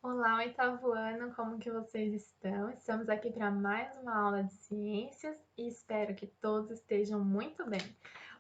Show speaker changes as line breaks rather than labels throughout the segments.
Olá, oitavo ano, como que vocês estão? Estamos aqui para mais uma aula de ciências e espero que todos estejam muito bem.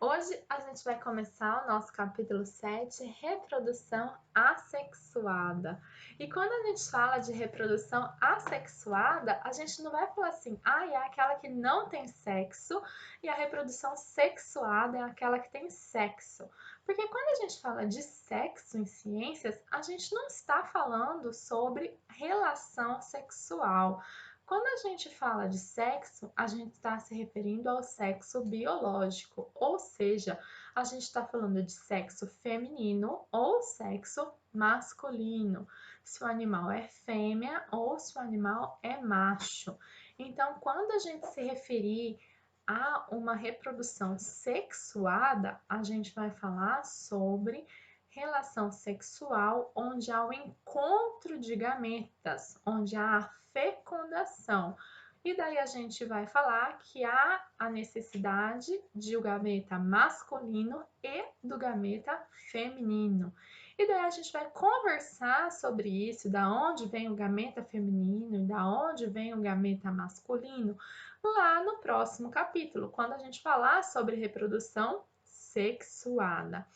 Hoje a gente vai começar o nosso capítulo 7, reprodução assexuada. E quando a gente fala de reprodução assexuada, a gente não vai falar assim, é aquela que não tem sexo, e a reprodução sexuada é aquela que tem sexo. Porque quando a gente fala de sexo em ciências, a gente não está falando sobre relação sexual. Quando a gente fala de sexo, a gente está se referindo ao sexo biológico, ou seja, a gente está falando de sexo feminino ou sexo masculino, se o animal é fêmea ou se o animal é macho. Então, quando a gente se referir a uma reprodução sexuada, a gente vai falar sobre relação sexual onde há o encontro de gametas, onde há a fecundação. E daí a gente vai falar que há a necessidade de o gameta masculino e do gameta feminino. E daí a gente vai conversar sobre isso, da onde vem o gameta feminino e da onde vem o gameta masculino, lá no próximo capítulo, quando a gente falar sobre reprodução sexuada.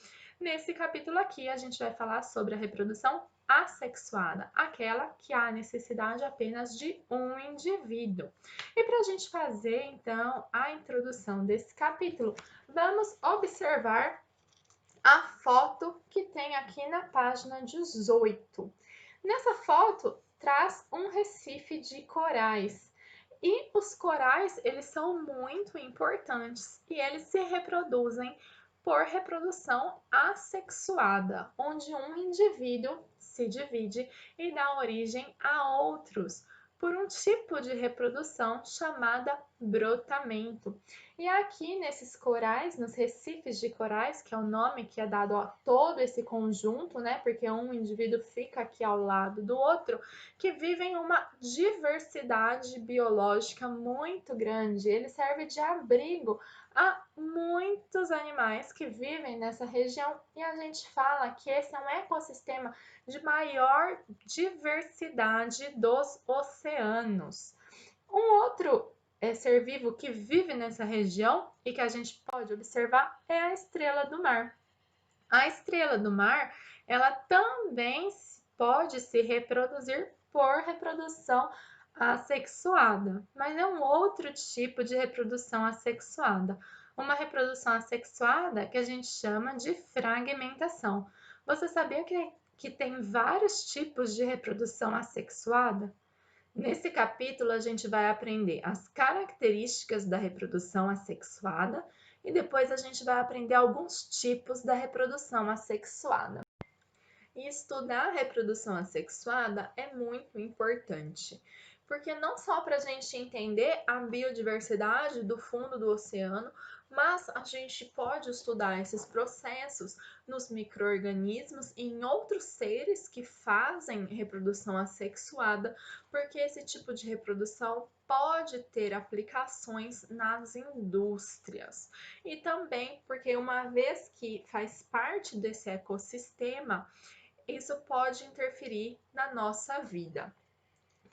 Nesse capítulo aqui, a gente vai falar sobre a reprodução assexuada, aquela que há necessidade apenas de um indivíduo. E para a gente fazer, então, a introdução desse capítulo, vamos observar a foto que tem aqui na página 18. Nessa foto, traz um recife de corais. E os corais, eles são muito importantes e eles se reproduzem por reprodução assexuada, onde um indivíduo se divide e dá origem a outros, por um tipo de reprodução chamada brotamento. E aqui nesses corais, nos recifes de corais, que é o nome que é dado a todo esse conjunto, né? Porque um indivíduo fica aqui ao lado do outro, que vivem uma diversidade biológica muito grande. Ele serve de abrigo a muitos animais que vivem nessa região e a gente fala que esse é um ecossistema de maior diversidade dos oceanos. Um outro ser vivo que vive nessa região e que a gente pode observar é a estrela do mar. A estrela do mar, ela também pode se reproduzir por reprodução assexuada, mas é um outro tipo de reprodução assexuada. Uma reprodução assexuada que a gente chama de fragmentação. Você sabia que tem vários tipos de reprodução assexuada? Nesse capítulo, a gente vai aprender as características da reprodução assexuada e depois a gente vai aprender alguns tipos da reprodução assexuada. E estudar a reprodução assexuada é muito importante, porque não só para a gente entender a biodiversidade do fundo do oceano, mas a gente pode estudar esses processos nos micro-organismos e em outros seres que fazem reprodução assexuada, porque esse tipo de reprodução pode ter aplicações nas indústrias. E também porque uma vez que faz parte desse ecossistema, isso pode interferir na nossa vida.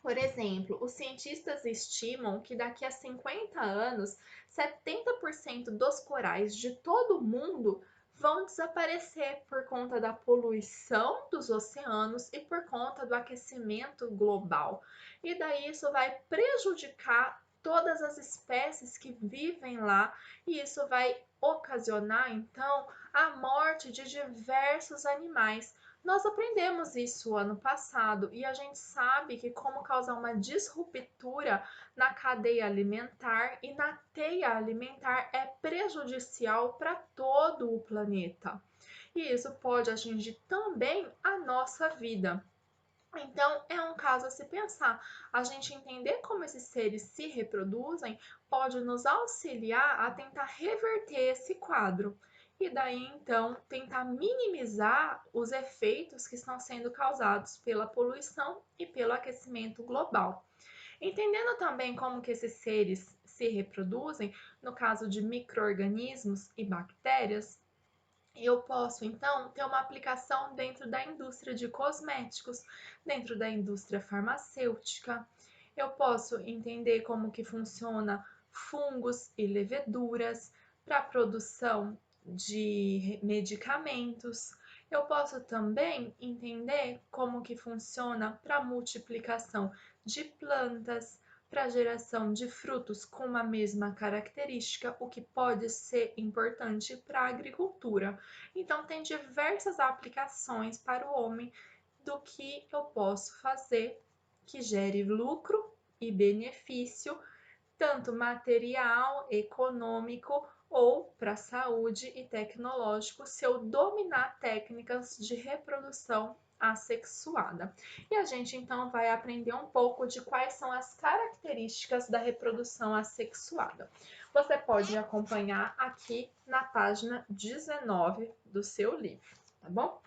Por exemplo, os cientistas estimam que daqui a 50 anos, 70% dos corais de todo o mundo vão desaparecer por conta da poluição dos oceanos e por conta do aquecimento global. E daí isso vai prejudicar todas as espécies que vivem lá e isso vai ocasionar então a morte de diversos animais. Nós aprendemos isso ano passado e a gente sabe que como causar uma disruptura na cadeia alimentar e na teia alimentar é prejudicial para todo o planeta. E isso pode atingir também a nossa vida. Então, é um caso a se pensar. A gente entender como esses seres se reproduzem pode nos auxiliar a tentar reverter esse quadro. E daí, então, tentar minimizar os efeitos que estão sendo causados pela poluição e pelo aquecimento global. Entendendo também como que esses seres se reproduzem, no caso de micro-organismos e bactérias, Eu posso, então, ter uma aplicação dentro da indústria de cosméticos, dentro da indústria farmacêutica. Eu posso entender como que funciona fungos e leveduras para a produção de medicamentos. Eu posso também entender como que funciona para a multiplicação de plantas, para a geração de frutos com uma mesma característica, o que pode ser importante para a agricultura. Então, tem diversas aplicações para o homem do que eu posso fazer que gere lucro e benefício, tanto material, econômico ou para a saúde e tecnológico, se eu dominar técnicas de reprodução assexuada. E a gente então vai aprender um pouco de quais são as características da reprodução assexuada. Você pode acompanhar aqui na página 19 do seu livro, tá bom?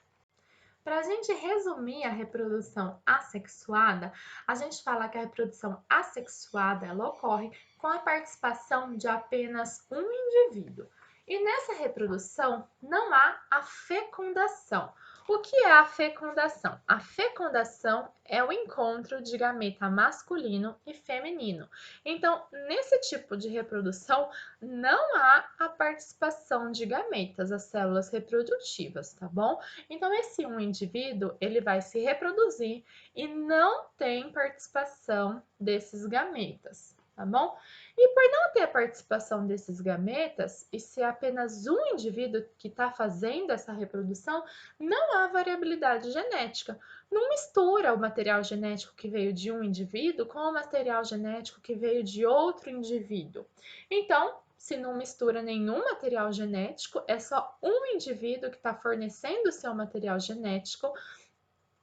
Para a gente resumir a reprodução assexuada, a gente fala que a reprodução assexuada ela ocorre com a participação de apenas um indivíduo. E nessa reprodução não há a fecundação. O que é a fecundação? A fecundação é o encontro de gameta masculino e feminino. Então, nesse tipo de reprodução, não há a participação de gametas, as células reprodutivas, tá bom? Então, esse um indivíduo, ele vai se reproduzir e não tem participação desses gametas, tá bom? E por não ter a participação desses gametas, e ser apenas um indivíduo que está fazendo essa reprodução, não há variabilidade genética. Não mistura o material genético que veio de um indivíduo com o material genético que veio de outro indivíduo. Então, se não mistura nenhum material genético, é só um indivíduo que está fornecendo o seu material genético,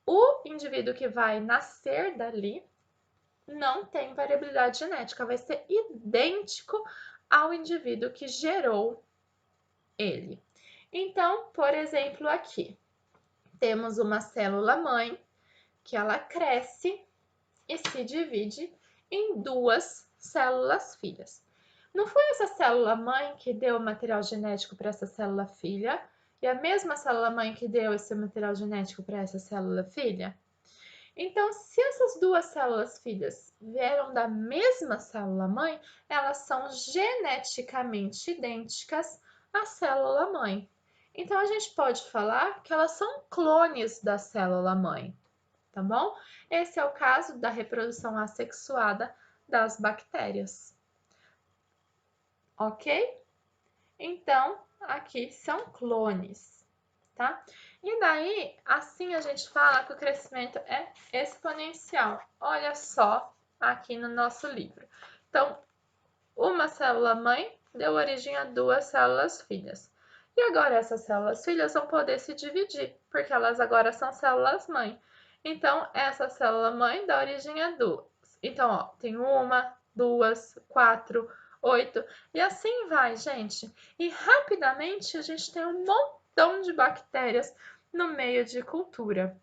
o indivíduo que vai nascer dali não tem variabilidade genética, vai ser idêntico ao indivíduo que gerou ele. Então, por exemplo, aqui temos uma célula mãe que ela cresce e se divide em duas células filhas. Não foi essa célula mãe que deu o material genético para essa célula filha e a mesma célula mãe que deu esse material genético para essa célula filha? Então, se essas duas células filhas vieram da mesma célula mãe, elas são geneticamente idênticas à célula mãe. Então, a gente pode falar que elas são clones da célula mãe, tá bom? Esse é o caso da reprodução assexuada das bactérias. Ok? Então, aqui são clones, tá? E daí, assim a gente fala que o crescimento é exponencial. Olha só aqui no nosso livro. Então, uma célula mãe deu origem a duas células filhas. E agora essas células filhas vão poder se dividir, porque elas agora são células mãe. Então, essa célula mãe dá origem a duas. Então, ó, tem uma, duas, quatro, 8, e assim vai, gente. E rapidamente a gente tem um montão de bactérias no meio de cultura.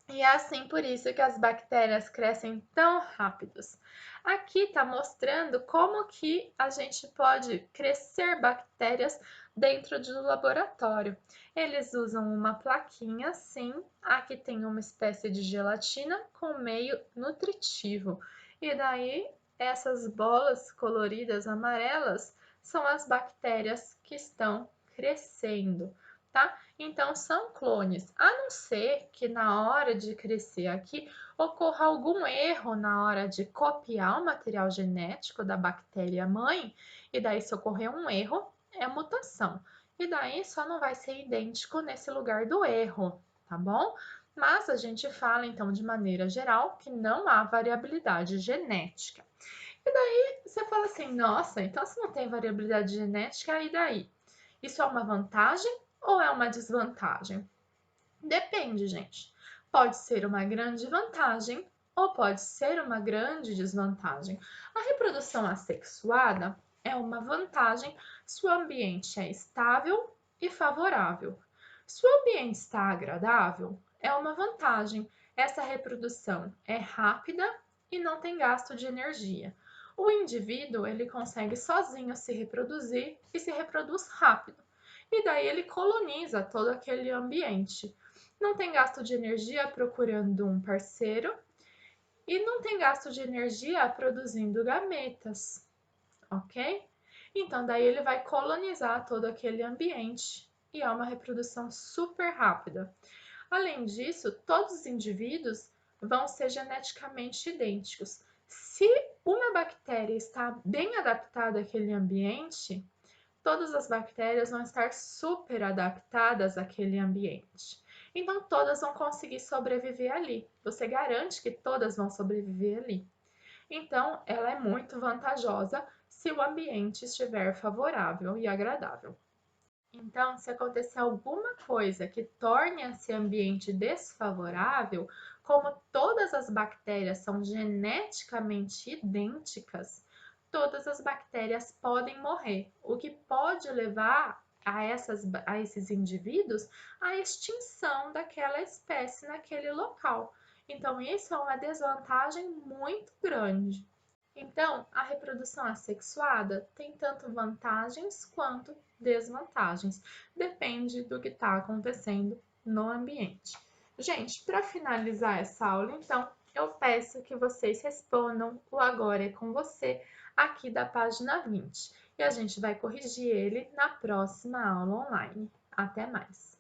E é assim por isso que as bactérias crescem tão rápidos. Aqui está mostrando como que a gente pode crescer bactérias dentro do laboratório. Eles usam uma plaquinha assim, aqui tem uma espécie de gelatina com meio nutritivo. E daí essas bolas coloridas amarelas são as bactérias que estão crescendo, tá? Então, são clones, a não ser que na hora de crescer aqui ocorra algum erro na hora de copiar o material genético da bactéria mãe, e daí se ocorrer um erro, é mutação. E daí só não vai ser idêntico nesse lugar do erro, tá bom? Mas a gente fala então de maneira geral que não há variabilidade genética. E daí você fala assim, nossa, então se não tem variabilidade genética, e daí? Isso é uma vantagem ou é uma desvantagem? Depende, gente. Pode ser uma grande vantagem ou pode ser uma grande desvantagem. A reprodução assexuada é uma vantagem se o ambiente é estável e favorável. Se o ambiente está agradável, é uma vantagem. Essa reprodução é rápida e não tem gasto de energia. O indivíduo ele consegue sozinho se reproduzir e se reproduz rápido. e daí ele coloniza todo aquele ambiente. Não tem gasto de energia procurando um parceiro e não tem gasto de energia produzindo gametas, ok? Então, daí ele vai colonizar todo aquele ambiente e é uma reprodução super rápida. Além disso, todos os indivíduos vão ser geneticamente idênticos. Se uma bactéria está bem adaptada àquele ambiente, todas as bactérias vão estar super adaptadas àquele ambiente. Então, todas vão conseguir sobreviver ali. Você garante que todas vão sobreviver ali. Então, ela é muito vantajosa se o ambiente estiver favorável e agradável. Então, se acontecer alguma coisa que torne esse ambiente desfavorável, como todas as bactérias são geneticamente idênticas, todas as bactérias podem morrer, o que pode levar a esses indivíduos à extinção daquela espécie naquele local. Então, isso é uma desvantagem muito grande. Então, a reprodução assexuada tem tanto vantagens quanto desvantagens, depende do que está acontecendo no ambiente. Gente, para finalizar essa aula, então, eu peço que vocês respondam o Agora é com você aqui da página 20 e a gente vai corrigir ele na próxima aula online. Até mais!